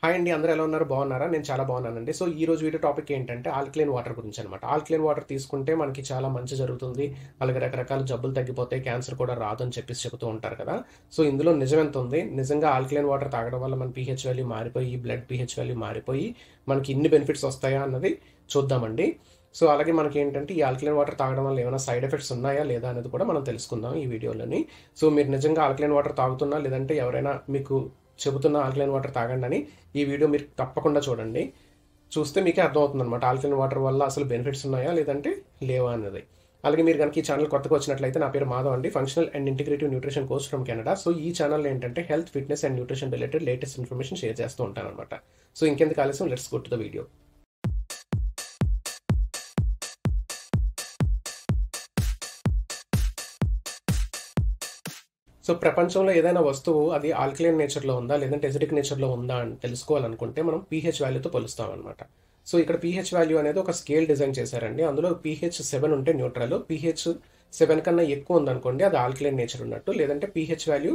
Hi అండి, అందరూ ఎలా ఉన్నారు? బాగున్నారా? నేను చాలా బాగున్నానండి. సో ఈ రోజు వీడియో టాపిక్ ఏంటంటే ఆల్కలైన్ వాటర్ గురించి అనమాట. ఆల్కలైన్ వాటర్ తీసుకుంటే మనకి చాలా మంచి జరుగుతుంది, అలాగే రకరకాల జబ్బులు తగ్గిపోతాయి, క్యాన్సర్ కూడా రాదు అని చెప్పేసి చెబుతూ ఉంటారు కదా. సో ఇందులో నిజం ఎంత ఉంది? నిజంగా ఆల్కలైన్ వాటర్ తాగడం వల్ల మన పీహెచ్ వాల్యూ మారిపోయి, బ్లడ్ పీహెచ్ వాల్యూ మారిపోయి మనకి ఇన్ని బెనిఫిట్స్ వస్తాయా అన్నది చూద్దామండి. సో అలాగే మనకి ఏంటంటే ఈ ఆల్కలైన్ వాటర్ తాగడం వల్ల ఏమైనా సైడ్ ఎఫెక్ట్స్ ఉన్నాయా లేదా అనేది కూడా మనం తెలుసుకుందాం ఈ వీడియోలోని. సో మీరు నిజంగా ఆల్కలైన్ వాటర్ తాగుతున్నా, లేదంటే ఎవరైనా మీకు చెబుతున్న ఆల్కలైన్ వాటర్ తాగండి అని ఈ వీడియో మీరు తప్పకుండా చూడండి. చూస్తే మీకే అర్థమవుతుంది అనమాట ఆల్కలైన్ వాటర్ వల్ల అసలు బెనిఫిట్స్ ఉన్నాయా లేదంటే లేవా అన్నది. అలాగే మీరు కనుక ఈ ఛానల్ కొత్తగా వచ్చినట్లయితే, నా పేరు మాధవ్ అండి, functional and integrative nutrition coach from Canada. So ఈ ఛానల్ ఏంటంటే health, fitness and nutrition related latest information share చేస్తూ ఉంటాను అనమాట. సో ఇంకెందుకు ఆలస్యం, let's go to the video. So ప్రపంచంలో ఏదైనా వస్తువు అది ఆల్కలైన్ నేచర్లో ఉందా లేదంటే ఎసిడిక్ నేచర్లో ఉందా అని తెలుసుకోవాలనుకుంటే మనం పీహెచ్ వాల్యూతో పోలుస్తాం అనమాట. సో ఇక్కడ పీహెచ్ వాల్యూ అనేది ఒక స్కేల్ డిజైన్ చేశారండి. అందులో పీహెచ్ 7 ఉంటే న్యూట్రల్, పీహెచ్ 7 కన్నా ఎక్కువ ఉందనుకోండి అది ఆల్కలైన్ నేచర్ ఉన్నట్టు, లేదంటే పీహెచ్ వాల్యూ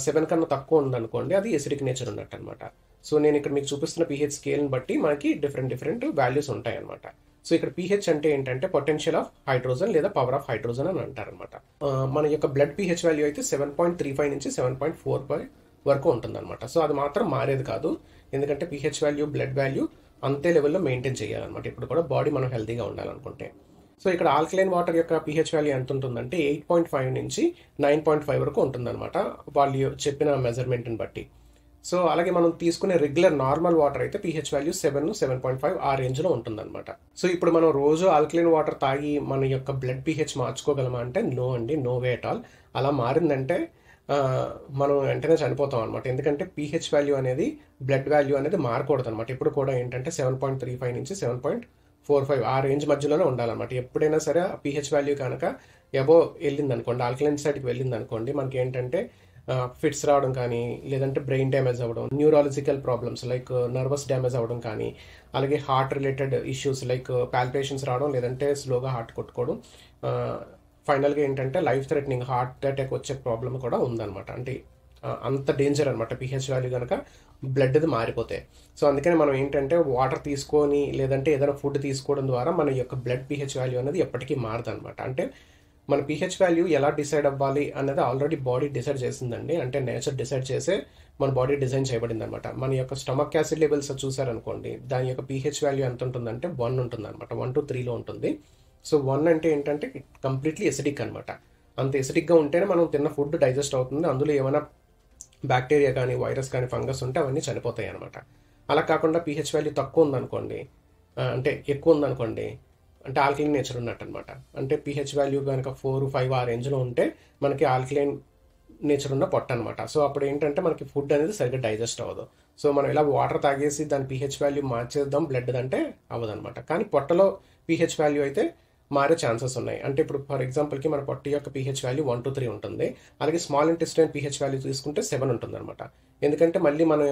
7 కన్నా తక్కువ ఉందనుకోండి అది ఎసిడిక్ నేచర్ ఉన్నట్టు అనమాట. సో నేను ఇక్కడ మీకు చూపిస్తున్న పీహెచ్ స్కేల్ని బట్టి మనకి డిఫరెంట్ వాల్యూస్ ఉంటాయి అనమాట. సో ఇక్కడ పీహెచ్ అంటే ఏంటంటే పొటెన్షియల్ ఆఫ్ హైడ్రోజన్ లేదా పవర్ ఆఫ్ హైడ్రోజన్ అని అంటారనమాట. మన యొక్క బ్లడ్ పీహెచ్ వాల్యూ అయితే 7.35 నుంచి 7.45 వరకు ఉంటుందన్నమాట. సో అది మాత్రం మారేది కాదు, ఎందుకంటే పీహెచ్ వాల్యూ, బ్లడ్ వాల్యూ అంతే లెవెల్లో మెయింటైన్ చేయాలన్నమాట ఇప్పుడు కూడా బాడీ మనం హెల్తీగా ఉండాలనుకుంటే. సో ఇక్కడ ఆల్కలైన్ వాటర్ యొక్క పీహెచ్ వాల్యూ ఎంత ఉంటుందంటే 8.5 నుంచి 9.5 వరకు ఉంటుందన్నమాట వాళ్ళు చెప్పిన మెజర్మెంట్ని బట్టి. సో అలాగే మనం తీసుకునే రెగ్యులర్ నార్మల్ వాటర్ అయితే పీహెచ్ వాల్యూ 7-7.5 ఆ రేంజ్లో ఉంటుందన్నమాట. సో ఇప్పుడు మనం రోజు ఆల్కలైన్ వాటర్ తాగి మన యొక్క బ్లడ్ పీహెచ్ మార్చుకోగలమా అంటే నో అండి, నో వే అట్ ఆల్. అలా మారిందంటే మనం వెంటనే చనిపోతాం అనమాట. ఎందుకంటే పీహెచ్ వాల్యూ అనేది బ్లడ్ వాల్యూ అనేది మారకూడదు అనమాట. ఇప్పుడు కూడా ఏంటంటే 7.35 నుంచి 7.45 ఆ రేంజ్ మధ్యలోనే ఉండాలన్నమాట. ఎప్పుడైనా సరే పీహెచ్ వాల్యూ కనుక ఎబో వెళ్ళింది అనుకోండి, ఆల్కలైన్ సైడ్కి వెళ్ళింది అనుకోండి, మనకి ఏంటంటే ఫిట్స్ రావడం కానీ, లేదంటే బ్రెయిన్ డ్యామేజ్ అవ్వడం, neurological problems like nervous damage అవ్వడం కానీ, అలాగే హార్ట్ రిలేటెడ్ ఇష్యూస్ లైక్ పాల్పేషన్స్ రావడం, లేదంటే స్లోగా హార్ట్ కొట్టుకోవడం, ఫైనల్గా ఏంటంటే లైఫ్ థ్రెటనింగ్ హార్ట్ అటాక్ వచ్చే ప్రాబ్లమ్ కూడా ఉందన్నమాట. అంటే అంత డేంజర్ అనమాట పీహెచ్ వాల్యూ కనుక బ్లడ్ది మారిపోతే. సో అందుకని మనం ఏంటంటే వాటర్ తీసుకొని లేదంటే ఏదైనా ఫుడ్ తీసుకోవడం ద్వారా మన యొక్క బ్లడ్ పీహెచ్ వాల్యూ అనేది ఎప్పటికీ మారదు అనమాట. అంటే మన పీహెచ్ వాల్యూ ఎలా డిసైడ్ అవ్వాలి అనేది ఆల్రెడీ బాడీ డిసైడ్ చేసిందండి. అంటే నేచర్ డిసైడ్ చేసే మన బాడీ డిజైన్ చేయబడింది అనమాట. మన యొక్క స్టమక్ యాసిడ్ లెవెల్స్ చూసారనుకోండి, దాని యొక్క పీహెచ్ వాల్యూ ఎంత ఉంటుందంటే 1 ఉంటుంది అనమాట. 1 to 3లో ఉంటుంది. సో 1 అంటే ఏంటంటే కంప్లీట్లీ ఎసిడిక్ అనమాట. అంత ఎసిడిక్గా ఉంటేనే మనం తిన్న ఫుడ్ డైజెస్ట్ అవుతుంది, అందులో ఏమైనా బ్యాక్టీరియా కానీ, వైరస్ కానీ, ఫంగస్ ఉంటే అవన్నీ చనిపోతాయి అనమాట. అలా కాకుండా పీహెచ్ వాల్యూ తక్కువ ఉందనుకోండి, అంటే ఎక్కువ ఉందనుకోండి, అంటే ఆల్కలైన్ నేచర్ ఉన్నట్టు అనమాట. అంటే పీహెచ్ వాల్యూ కనుక 4-5 ఆ రేంజ్లో ఉంటే మనకి ఆల్కలైన్ నేచర్ ఉన్న పొట్ట అనమాట. సో అప్పుడు ఏంటంటే మనకి ఫుడ్ అనేది సరిగ్గా డైజెస్ట్ అవ్వదు. సో మనం ఇలా వాటర్ తాగేసి దాని పీహెచ్ వాల్యూ మార్చేద్దాం బ్లడ్ అంటే అవ్వదనమాట. కానీ పొట్టలో పీహెచ్ వాల్యూ అయితే మారే ఛాన్సెస్ ఉన్నాయి. అంటే ఇప్పుడు ఫర్ ఎగ్జాంపుల్కి మన పొట్ట యొక్క పీహెచ్ వాల్యూ 1 to 3 ఉంటుంది, అలాగే స్మాల్ ఇంటెస్టైన్ పీహెచ్ వాల్యూ తీసుకుంటే 7 ఉంటుంది అనమాట. ఎందుకంటే మళ్ళీ మనం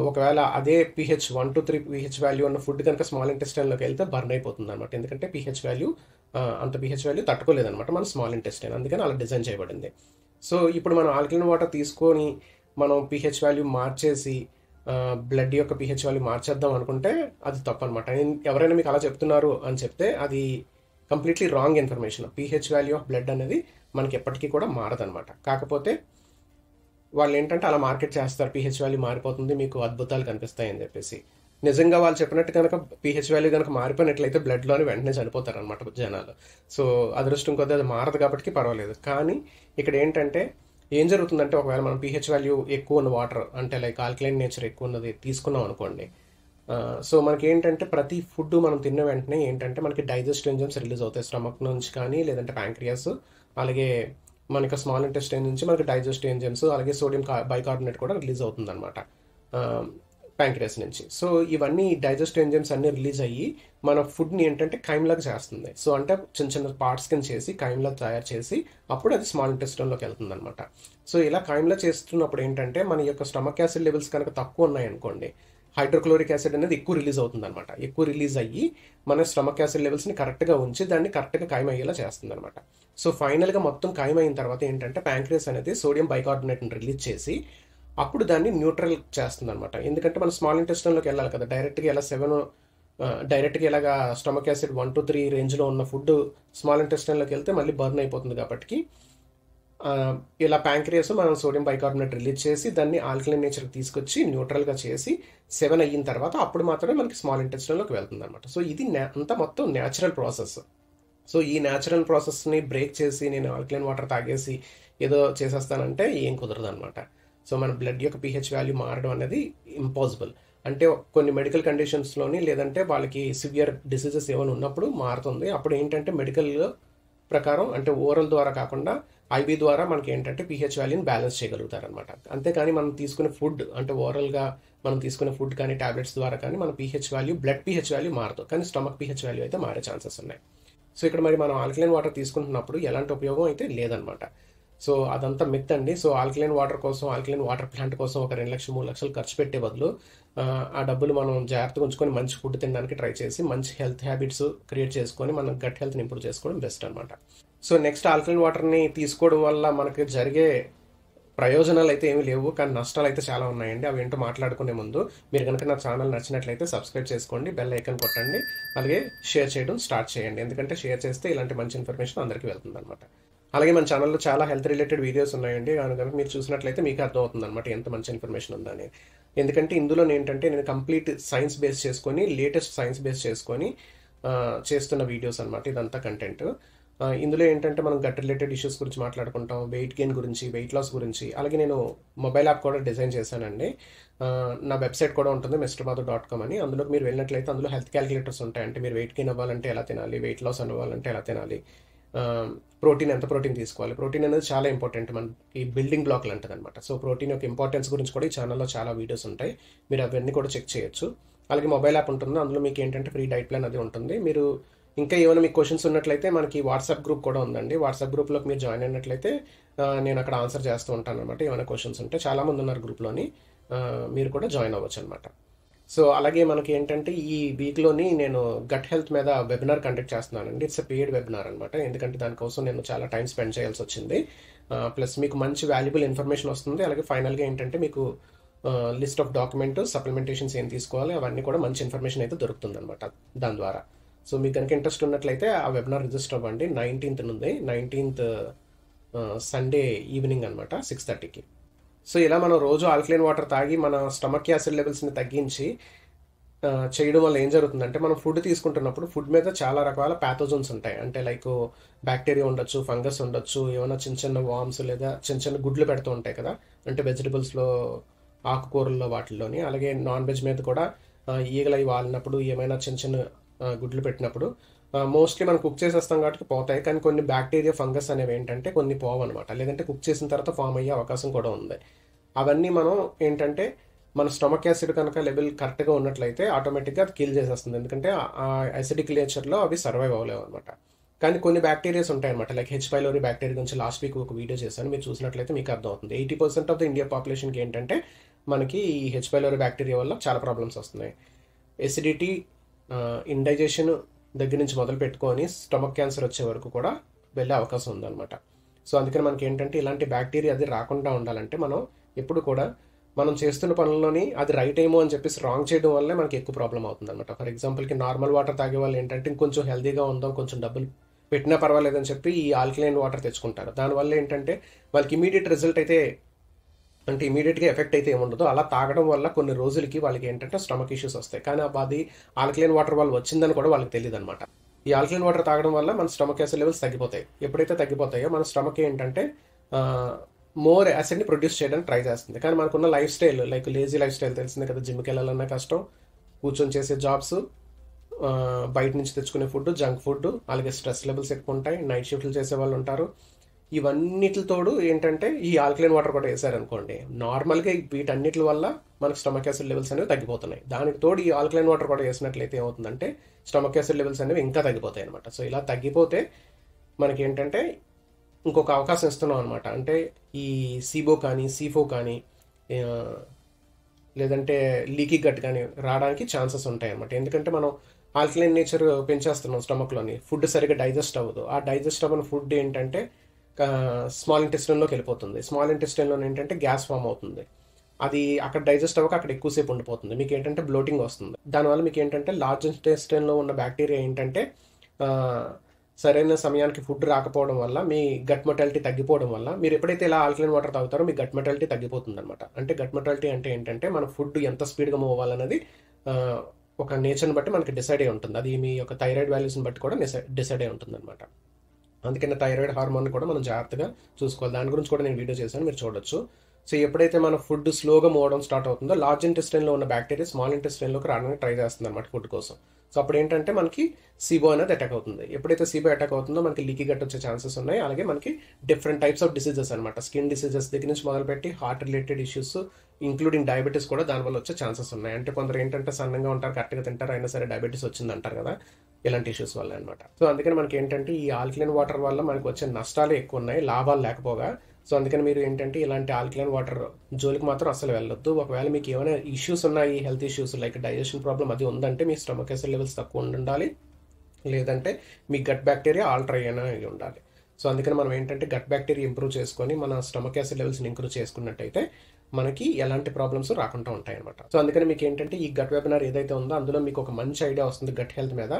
ఒకవేళ అదే పీహెచ్ 1 to 3 పీహెచ్ వాల్యూ ఉన్న ఫుడ్ కనుక స్మాల్ ఇంటెస్టైన్లోకి వెళ్తే బర్న్ అయిపోతుంది అనమాట. ఎందుకంటే పీహెచ్ వాల్యూ అంత పీహెచ్ వాల్యూ తట్టుకోలేదనమాట మన స్మాల్ ఇంటెస్టైన్, అందుకని అలా డిజైన్ చేయబడింది. సో ఇప్పుడు మనం ఆల్కలైన్ వాటర్ తీసుకొని మనం పీహెచ్ వాల్యూ మార్చేసి బ్లడ్ యొక్క పీహెచ్ వాల్యూ మార్చేద్దాం అనుకుంటే అది తప్పు అనమాట. ఎవరైనా మీకు అలా చెప్తున్నారు అని చెప్తే అది completely wrong information. PH value of blood అనేది మనకి ఎప్పటికీ కూడా మారదనమాట. కాకపోతే వాళ్ళు ఏంటంటే అలా మార్కెట్ చేస్తారు, పీహెచ్ వాల్యూ మారిపోతుంది, మీకు అద్భుతాలు కనిపిస్తాయని చెప్పేసి. నిజంగా వాళ్ళు చెప్పినట్టు కనుక పీహెచ్ వాల్యూ కనుక మారిపోయినట్లయితే బ్లడ్లోనే వెంటనే చనిపోతారనమాట జనాలు. సో అదృష్టం కొద్దీ అది మారదు కాబట్టి పర్వాలేదు. కానీ ఇక్కడ ఏంటంటే ఏం జరుగుతుందంటే ఒకవేళ మనం పీహెచ్ వాల్యూ ఎక్కువ ఉన్న వాటర్, అంటే లైక్ ఆల్కలైన్ నేచర్ ఎక్కువ ఉన్నది తీసుకున్నాం అనుకోండి, సో మనకి ఏంటంటే ప్రతి ఫుడ్ మనం తిన్న వెంటనే ఏంటంటే మనకి డైజెస్టివ్ ఎంజైమ్స్ రిలీజ్ అవుతాయి స్టమక్ నుంచి కానీ, లేదంటే ప్యాంక్రియాస్, అలాగే మనకి స్మాల్ ఇంటెస్టైన్ నుంచి మనకి డైజెస్టివ్ ఎంజైమ్స్, అలాగే సోడియం బైకార్బోనేట్ కూడా రిలీజ్ అవుతుంది అనమాట ప్యాంక్రియాస్ నుంచి. సో ఇవన్నీ డైజెస్టివ్ ఎంజైమ్స్ అన్నీ రిలీజ్ అయ్యి మన ఫుడ్ని ఏంటంటే కైమ్లాగా చేస్తుంది. సో అంటే చిన్న చిన్న పార్ట్స్ కింద చేసి కైమ్లా తయారు చేసి అప్పుడు అది స్మాల్ ఇంటెస్టైన్లోకి వెళ్తుంది అనమాట. సో ఇలా కైమ్లా చేస్తున్నప్పుడు ఏంటంటే మన యొక్క స్టమక్ యాసిడ్ లెవెల్స్ కనుక తక్కువ ఉన్నాయనుకోండి, హైడ్రోక్లోరిక్ యాసిడ్ అనేది ఎక్కువ రిలీజ్ అవుతుంది అనమాట. ఎక్కువ రిలీజ్ అయ్యి మన స్టమక్ యాసిడ్ లెవెల్స్ని కరెక్ట్గా ఉంచి దాన్ని కరెక్ట్గా ఖాయమయ్యేలా చేస్తుంది అనమాట. సో ఫైనల్గా మొత్తం ఖాయమైన తర్వాత ఏంటంటే ప్యాంక్రియాస్ అనేది సోడియం బైకార్బోనేట్ని రిలీజ్ చేసి అప్పుడు దాన్ని న్యూట్రల్ చేస్తుందనమాట. ఎందుకంటే మనం స్మాల్ ఇంటెస్టైన్‌లోకి వెళ్ళాలి కదా! డైరెక్ట్‌గా ఇలాగా స్టమక్ యాసిడ్ 1-3 రేంజ్‌లో ఉన్న ఫుడ్ స్మాల్ ఇంటెస్టైన్‌లోకి వెళ్తే మళ్ళీ బర్న్ అయిపోతుంది కాబట్టి ఇలా ప్యాంక్రియాస్ మనం సోడియం బైకార్బోనేట్ రిలీజ్ చేసి దాన్ని ఆల్కలైన్ నేచర్‌కి తీసుకొచ్చి న్యూట్రల్‌గా చేసి 7 అయిన తర్వాత అప్పుడు మాత్రమే మనకి స్మాల్ ఇంటెస్టైన్‌లోకి వెళ్తుందనమాట. సో ఇది అంతా మొత్తం న్యాచురల్ ప్రాసెస్. సో ఈ న్యాచురల్ ప్రాసెస్‌ని బ్రేక్ చేసి నేను ఆల్కలైన్ వాటర్ తాగేసి ఏదో చేసేస్తానంటే ఏం కుదరదనమాట. సో మన బ్లడ్ యొక్క పీహెచ్ వాల్యూ మారడం అనేది ఇంపాసిబుల్. అంటే కొన్ని మెడికల్ కండిషన్స్‌లోని లేదంటే వాళ్ళకి సివియర్ డిసీజెస్ ఏమైనా ఉన్నప్పుడు మారుతుంది. అప్పుడు ఏంటంటే మెడికల్ ప్రకారం అంటే ఓరల్ ద్వారా కాకుండా ఐబీ ద్వారా మనకి ఏంటంటే పీహెచ్ వాల్యూని బ్యాలెన్స్ చేయగలుగుతారనమాట. అంతేకాని మనం తీసుకునే ఫుడ్ అంటే ఓరల్‌గా మనం తీసుకునే ఫుడ్ కానీ టాబ్లెట్స్ ద్వారా కానీ మన pH value blood pH value మారదు. కానీ స్టమక్ పీహెచ్ వాల్యూ అయితే మారే ఛాన్సెస్ ఉన్నాయి. సో ఇక్కడ మరి మనం ఆల్కలైన్ వాటర్ తీసుకుంటున్నప్పుడు ఎలాంటి ఉపయోగం అయితే లేదనమాట. సో అదంతా మిత్ అండి. సో ఆల్కలైన్ వాటర్ ప్లాంట్ కోసం ఒక 2 లక్షలు 3 లక్షలు ఖర్చు పెట్టే బదులు ఆ డబ్బులు మనం జాగ్రత్తగా ఉంచుకొని మంచి ఫుడ్ తినడానికి ట్రై చేసి మంచి హెల్త్ హ్యాబిట్స్ క్రియేట్ చేసుకొని మనం గట్ హెల్త్ని ఇంప్రూవ్ చేసుకోవడం బెస్ట్ అనమాట. సో నెక్స్ట్ ఆల్కలైన్ వాటర్ని తీసుకోవడం వల్ల మనకి జరిగే ప్రయోజనాలు అయితే ఏమీ లేవు, కానీ నష్టాలు అయితే చాలా ఉన్నాయండి. అవి ఏంటో మాట్లాడుకునే ముందు మీరు కనుక నా ఛానల్ నచ్చినట్లయితే సబ్స్క్రైబ్ చేసుకోండి, బెల్ ఐకాన్ కొట్టండి, అలాగే షేర్ చేయడం స్టార్ట్ చేయండి. ఎందుకంటే షేర్ చేస్తే ఇలాంటి మంచి ఇన్ఫర్మేషన్ అందరికీ వెళ్తుంది అనమాట. అలాగే మన ఛానల్లో చాలా హెల్త్ రిలేటెడ్ వీడియోస్ ఉన్నాయండి. కనుక మీరు చూసినట్లయితే మీకు అర్థమవుతుంది అనమాట ఎంత మంచి ఇన్ఫర్మేషన్ ఉందని. ఎందుకంటే ఇందులో ఏంటంటే నేను కంప్లీట్ సైన్స్ బేస్ చేసుకొని లేటెస్ట్ సైన్స్ బేస్ చేసుకొని చేస్తున్న వీడియోస్ అనమాట ఇదంతా కంటెంట్. ఇందులో ఏంటంటే మనం గట్ రిలేటెడ్ ఇష్యూస్ గురించి మాట్లాడుకుంటాం, వెయిట్ గెయిన్ గురించి, వెయిట్ లాస్ గురించి. అలాగే నేను మొబైల్ యాప్ కూడా డిజైన్ చేశానండి. నా వెబ్సైట్ కూడా ఉంటుంది mrmadhu.com అని. అందులో మీరు వెళ్ళినట్లయితే అందులో హెల్త్ క్యాలిక్యులేటర్స్ ఉంటాయి. అంటే మీరు వెయిట్ గెయిన్ అవ్వాలంటే ఎలా తినాలి, వెయిట్ లాస్ అవ్వాలంటే ఎలా తినాలి, ఎంత ప్రోటీన్ తీసుకోవాలి. ప్రోటీన్ అనేది చాలా ఇంపార్టెంట్, మనకి బిల్డింగ్ బ్లాక్ లాంటిది అనమాట. సో ప్రోటీన్ యొక్క ఇంపార్టెన్స్ గురించి కూడా ఈ ఛానల్లో చాలా వీడియోస్ ఉంటాయి, మీరు అవన్నీ కూడా చెక్ చేయొచ్చు. అలాగే మొబైల్ యాప్ ఉంటుంది, అందులో మీకు ఏంటంటే ఫ్రీ డైట్ ప్లాన్ అది ఉంటుంది. మీరు ఇంకా ఏమైనా మీకు క్వశ్చన్స్ ఉన్నట్లయితే మనకి వాట్సాప్ గ్రూప్ కూడా ఉందండి. వాట్సాప్ గ్రూప్లోకి మీరు జాయిన్ అయినట్లయితే నేను అక్కడ ఆన్సర్ చేస్తూ ఉంటాను అనమాట. ఏమైనా క్వశ్చన్స్ ఉంటే చాలామంది ఉన్నారు గ్రూప్లోని, మీరు కూడా జాయిన్ అవ్వచ్చు అనమాట. సో అలాగే మనకి ఏంటంటే ఈ వీక్లోని నేను గట్ హెల్త్ మీద వెబినార్ కండక్ట్ చేస్తున్నానండి. ఇట్స్ ఎ పెయిడ్ వెబినార్ అనమాట. ఎందుకంటే దానికోసం నేను చాలా టైం స్పెండ్ చేయాల్సి వచ్చింది. ప్లస్ మీకు మంచి వాల్యుబుల్ ఇన్ఫర్మేషన్ వస్తుంది. అలాగే ఫైనల్గా ఏంటంటే మీకు లిస్ట్ ఆఫ్ డాక్యుమెంట్ సప్లిమెంటేషన్స్ ఏం తీసుకోవాలి అవన్నీ కూడా మంచి ఇన్ఫర్మేషన్ అయితే దొరుకుతుంది అనమాట దాని ద్వారా. సో మీకు కనుక ఇంట్రెస్ట్ ఉన్నట్లయితే ఆ వెబినార్ రిజిస్టర్ అవ్వండి. 19th సండే ఈవినింగ్ అనమాట 6:30కి. సో ఇలా మనం రోజు ఆల్కలైన్ వాటర్ తాగి మన స్టమక్ యాసిడ్ లెవెల్స్ని తగ్గించి చేయడం వల్ల ఏం జరుగుతుందంటే మనం ఫుడ్ తీసుకుంటున్నప్పుడు ఫుడ్ మీద చాలా రకాల ప్యాథోజన్స్ ఉంటాయి. అంటే లైక్ బ్యాక్టీరియా ఉండొచ్చు, ఫంగస్ ఉండొచ్చు, ఏమైనా చిన్న చిన్న వామ్స్ లేదా చిన్న చిన్న గుడ్లు పెడుతూ ఉంటాయి కదా, అంటే వెజిటబుల్స్లో, ఆకుకూరల్లో వాటిల్లోని. అలాగే నాన్ వెజ్ మీద కూడా ఈగలై వాలినప్పుడు ఏమైనా చిన్న చిన్న గుడ్లు పెట్టినప్పుడు మోస్ట్లీ మనం కుక్ చేసేస్తాం కాబట్టి పోతాయి. కానీ కొన్ని బ్యాక్టీరియా, ఫంగస్ అనేవి ఏంటంటే కొన్ని పోవు అనమాట. లేదంటే కుక్ చేసిన తర్వాత ఫామ్ అయ్యే అవకాశం కూడా ఉంది. అవన్నీ మనం ఏంటంటే మన స్టమక్ యాసిడ్ కనుక లెవెల్ కరెక్ట్గా ఉన్నట్లయితే ఆటోమేటిక్గా అది కిల్ చేసేస్తుంది. ఎందుకంటే ఆ యాసిడిక్ నేచర్లో అవి సర్వైవ్ అవ్వలేవు అనమాట. కానీ కొన్ని బ్యాక్టీరియాస్ ఉంటాయి అనమాట. లైక్ హెచ్ పైలోరీ బ్యాక్టీరియా గురించి లాస్ట్ వీక్ ఒక వీడియో చేశాను, మీరు చూసినట్లయితే మీకు అర్థమవుతుంది. 80% ఆఫ్ ద ఇండియా పాపులేషన్కి ఏంటంటే మనకి ఈ హెచ్ పైలోరీ బ్యాక్టీరియా వల్ల చాలా ప్రాబ్లమ్స్ వస్తున్నాయి. ఎసిడిటీ, ఇండైజెషన్ దగ్గర నుంచి మొదలు పెట్టుకొని స్టమక్ క్యాన్సర్ వచ్చే వరకు కూడా వెళ్ళే అవకాశం ఉందన్నమాట. సో అందుకని మనకి ఏంటంటే ఇలాంటి బ్యాక్టీరియా అది రాకుండా ఉండాలంటే మనం ఎప్పుడు కూడా మనం చేస్తున్న పనుల్లోని అది రైట్ ఏమో అని చెప్పేసి రాంగ్ చేయడం వల్లే మనకి ఎక్కువ ప్రాబ్లం అవుతుంది అనమాట. ఫర్ ఎగ్జాంపుల్కి నార్మల్ వాటర్ తాగే వాళ్ళు ఏంటంటే ఇంకొంచెం హెల్తీగా ఉందాం, కొంచెం డబ్బులు పెట్టినా పర్వాలేదని చెప్పి ఈ ఆల్కలైన్ వాటర్ తెచ్చుకుంటారు. దానివల్ల ఏంటంటే వాళ్ళకి ఇమీడియట్ రిజల్ట్ అయితే అంటే ఇమీడియట్గా ఎఫెక్ట్ అయితే ఏముండదు. అలా తాగడం వల్ల కొన్ని రోజులకి వాళ్ళకి ఏంటంటే స్టమక్ ఇష్యూస్ వస్తాయి. కానీ అది ఆల్కలైన్ వాటర్ వాళ్ళు వచ్చిందని కూడా వాళ్ళకి తెలియదు అనమాట. ఈ ఆల్కలైన్ వాటర్ తాగడం వల్ల మన స్టమక్ యాసిడ్ లెవెల్స్ తగ్గిపోతాయి. ఎప్పుడైతే తగ్గిపోతాయో మన స్టమక్ ఏంటంటే మోర్ యాసిడ్ని ప్రొడ్యూస్ చేయడానికి ట్రై చేస్తుంది. కానీ మనకున్న life style like lazy life style తెలిసిందే కదా, జిమ్కి వెళ్ళాలన్నా కష్టం, కూర్చొని చేసే జాబ్స్, బయట నుంచి తెచ్చుకునే ఫుడ్, జంక్ ఫుడ్, అలాగే స్ట్రెస్ లెవెల్స్ ఎక్కువ ఉంటాయి, నైట్ షిఫ్ట్లు చేసే వాళ్ళు ఉంటారు. ఇవన్నిటితోడు ఏంటంటే ఈ ఆల్కలైన్ వాటర్ కూడా వేసారనుకోండి, నార్మల్గా వీటన్నిటి వల్ల మనకు స్టమక్ యాసిడ్ లెవెల్స్ అనేవి తగ్గిపోతున్నాయి. దానికి తోడు ఈ ఆల్కలైన్ వాటర్ కూడా వేసినట్లయితే ఏమవుతుందంటే స్టమక్ యాసిడ్ లెవెల్స్ అనేవి ఇంకా తగ్గిపోతాయి అనమాట. సో ఇలా తగ్గిపోతే మనకి ఏంటంటే ఇంకొక అవకాశం ఇస్తున్నాం అనమాట. అంటే ఈ సిబో కానీ, సీఫో కానీ, లేదంటే లీకీ గట్ కానీ రావడానికి ఛాన్సెస్ ఉంటాయి అనమాట. ఎందుకంటే మనం ఆల్కలైన్ నేచర్ పెంచేస్తున్నాం స్టమక్లోని, ఫుడ్ సరిగ్గా డైజెస్ట్ అవ్వదు. ఆ డైజెస్ట్ అవ్వని ఫుడ్ ఏంటంటే స్మాల్ ఇంటెస్టైన్లోకి వెళ్ళిపోతుంది. స్మాల్ ఇంటెస్టైన్లో ఏంటంటే గ్యాస్ ఫామ్ అవుతుంది. అది అక్కడ డైజెస్ట్ అవ్వక అక్కడ ఎక్కువసేపు ఉండిపోతుంది. మీకు ఏంటంటే బ్లోటింగ్ వస్తుంది. దానివల్ల మీకు ఏంటంటే లార్జ్ ఇంటెస్టైన్లో ఉన్న బ్యాక్టీరియా ఏంటంటే సరైన సమయానికి ఫుడ్ రాకపోవడం వల్ల మీ గట్ మొటాలిటీ తగ్గిపోవడం వల్ల మీరు ఎప్పుడైతే ఇలా ఆల్కలైన్ వాటర్ తాగుతారో మీ గట్ మొటాలిటీ తగ్గిపోతుంది అనమాట. అంటే గట్ మొటాలిటీ అంటే ఏంటంటే మన ఫుడ్ ఎంత స్పీడ్గా మూవ్ అవ్వాలనేది ఒక నేచర్ని బట్టి మనకి డిసైడ్ అయి ఉంటుంది. అది మీ యొక్క థైరాయిడ్ వాల్యూస్ని బట్టి కూడా డిసైడ్ అయి ఉంటుంది అనమాట. అందుకని థైరాయిడ్ హార్మోన్ కూడా మనం జాగ్రత్తగా చూసుకోవాలి. దాని గురించి కూడా నేను వీడియో చేశాను, మీరు చూడొచ్చు. సో ఎప్పుడైతే మన ఫుడ్ స్లోగా మూవ్ అవడం స్టార్ట్ అవుతుందో లార్జ్ ఇంటెస్టైన్లో ఉన్న బ్యాక్టీరియా స్మాల్ ఇంటెస్టైన్లోకి రావడానికి ట్రై చేస్తుంది అనమాట ఫుడ్ కోసం. సో అప్పుడు ఏంటంటే మనకి సిబో అనేది అటాక్ అవుతుంది. ఎప్పుడైతే సిబో అటాక్ అవుతుందో మనకి లీకీ గట్ వచ్చే ఛాన్సెస్ ఉన్నాయి. అలాగే మనకి డిఫరెంట్ టైప్స్ ఆఫ్ డిసీజెస్ అనమాట, స్కిన్ డిసీజెస్ దగ్గర నుంచి మొదలుపెట్టి heart related issues including diabetes కూడా దానివల్ల వచ్చే ఛాన్సెస్ ఉన్నాయి. అంటే కొందరు ఏంటంటే సన్నంగా ఉంటారు, కరెక్ట్గా తింటారు, అయినా సరే డయాబెటీస్ వచ్చింది అంటారు కదా, ఇలాంటి ఇష్యూస్ వల్ల అనమాట. సో అందుకని మనకి ఏంటంటే ఈ ఆల్కలైన్ వాటర్ వల్ల మనకు వచ్చే నష్టాలు ఎక్కువ ఉన్నాయి, లాభాలు లేకపోగా. సో అందుకని మీరు ఏంటంటే ఇలాంటి ఆల్కలైన్ వాటర్ జోలికి మాత్రం అసలు వెళ్ళొద్దు. ఒకవేళ మీకు ఏమైనా ఇష్యూస్ ఉన్నాయి, health issues like digestion problem అది ఉందంటే మీ స్టమక్ యాసిడ్ లెవెల్స్ తక్కువ ఉండాలి, లేదంటే మీ గట్ బ్యాక్టీరియా ఆల్టర్ అయ్యేనా ఉండాలి. సో అందుకని మనం ఏంటంటే గట్ బ్యాక్టీరియా ఇంప్రూవ్ చేసుకొని మన స్టమక్ యాసిడ్ లెవెల్స్ని ఇంప్రూవ్ చేసుకున్నట్టయితే మనకి ఎలాంటి ప్రాబ్లమ్స్ రాకుండా ఉంటాయి అనమాట. సో అందుకని మీకు ఏంటంటే ఈ గట్ వెబినార్ ఏదైతే ఉందో అందులో మీకు ఒక మంచి ఐడియా వస్తుంది గట్ హెల్త్ మీద.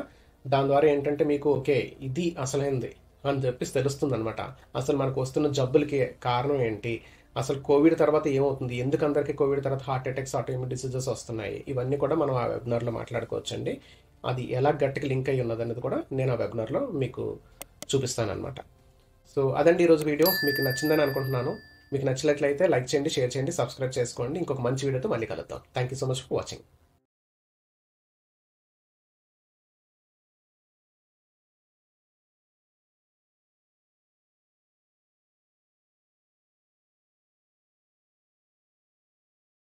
దాని ద్వారా ఏంటంటే మీకు ఓకే ఇది అసలైంది అని చెప్పేసి తెలుస్తుంది అనమాట. అసలు మనకు వస్తున్న జబ్బులకి కారణం ఏంటి, అసలు కోవిడ్ తర్వాత ఏమవుతుంది, ఎందుకు అందరికీ కోవిడ్ తర్వాత హార్ట్ అటాక్స్, ఆటోఇమ్యూన్ డిసీజెస్ వస్తున్నాయి, ఇవన్నీ కూడా మనం ఆ వెబినార్లో మాట్లాడుకోవచ్చండి. అది ఎలా గట్కి లింక్ అయ్యి ఉన్నది అనేది కూడా నేను ఆ వెబినార్లో మీకు చూపిస్తానమాట. సో అదండి ఈరోజు వీడియో. మీకు నచ్చిందని అనుకుంటున్నాను. మీకు నచ్చినట్లయితే లైక్ చేయండి, షేర్ చేయండి, సబ్స్క్రైబ్ చేసుకోండి. ఇంకొక మంచి వీడియోతో మళ్ళీ కలుద్దాం. Thank you so much for watching.